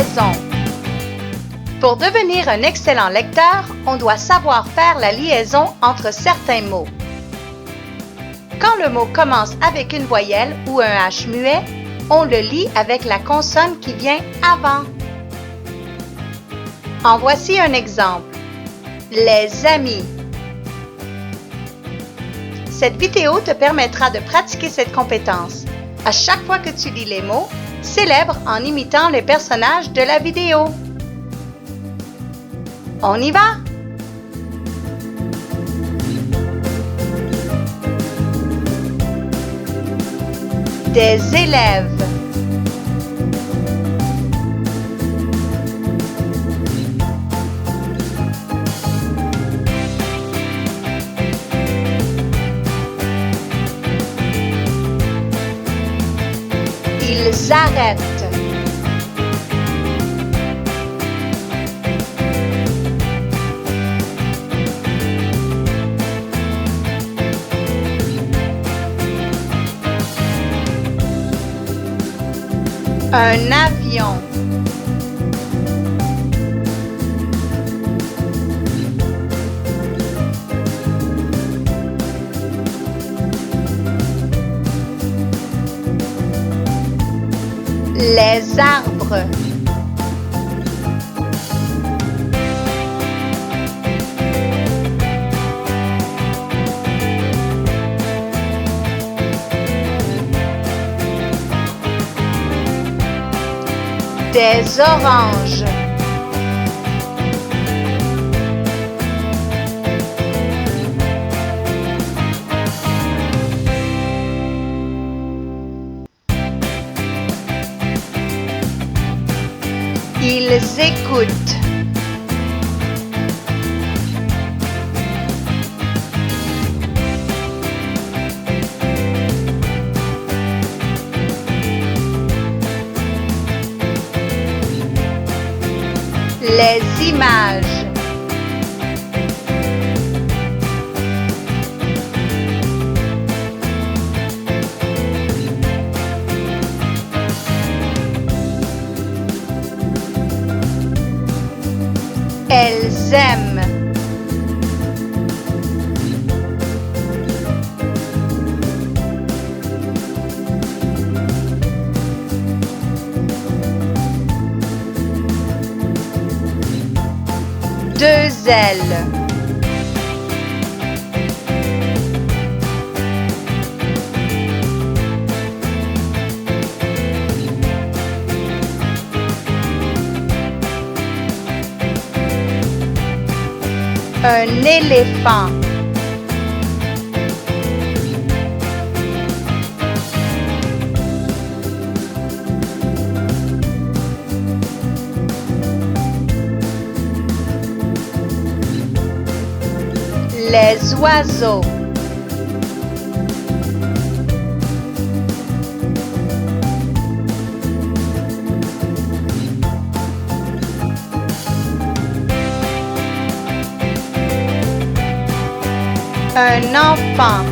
liaison. Pour devenir un excellent lecteur, on doit savoir faire la liaison entre certains mots. Quand le mot commence avec une voyelle ou un H muet, on le lit avec la consonne qui vient avant. En voici un exemple. Les amis. Cette vidéo te permettra de pratiquer cette compétence. À chaque fois que tu lis les mots, célèbre en imitant les personnages de la vidéo. On y va? Des élèves. Ils arrêtent. Un avion. Les arbres. Des oranges. Ils écoutent. Les images. Elles aiment. Deux ailes. Un éléphant. Les oiseaux. Un enfant.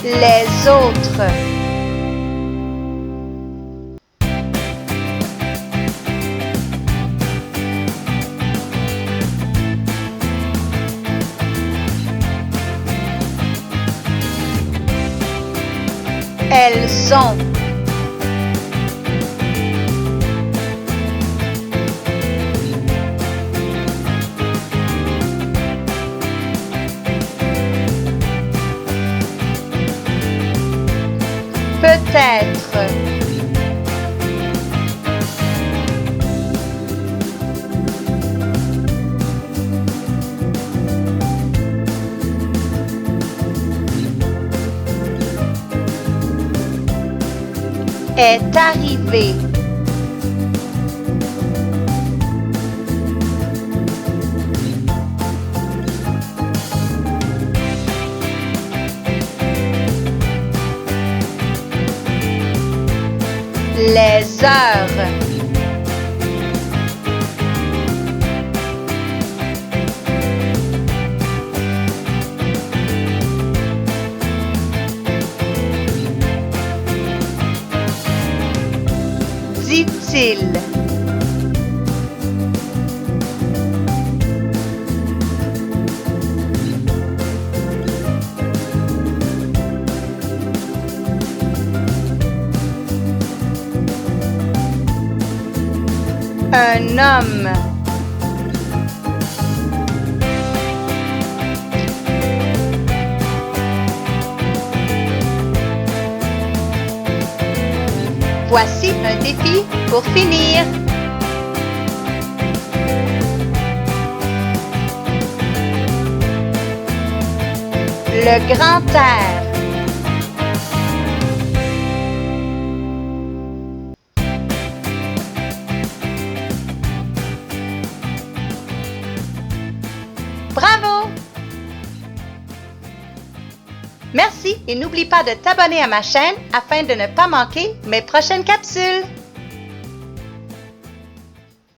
Les autres. Elles ont. Peut-être. Est arrivé. Les heures. difficile. Un homme. Voici un défi pour finir. Le grand air. Bravo! Merci et n'oublie pas de t'abonner à ma chaîne afin de ne pas manquer mes prochaines capsules.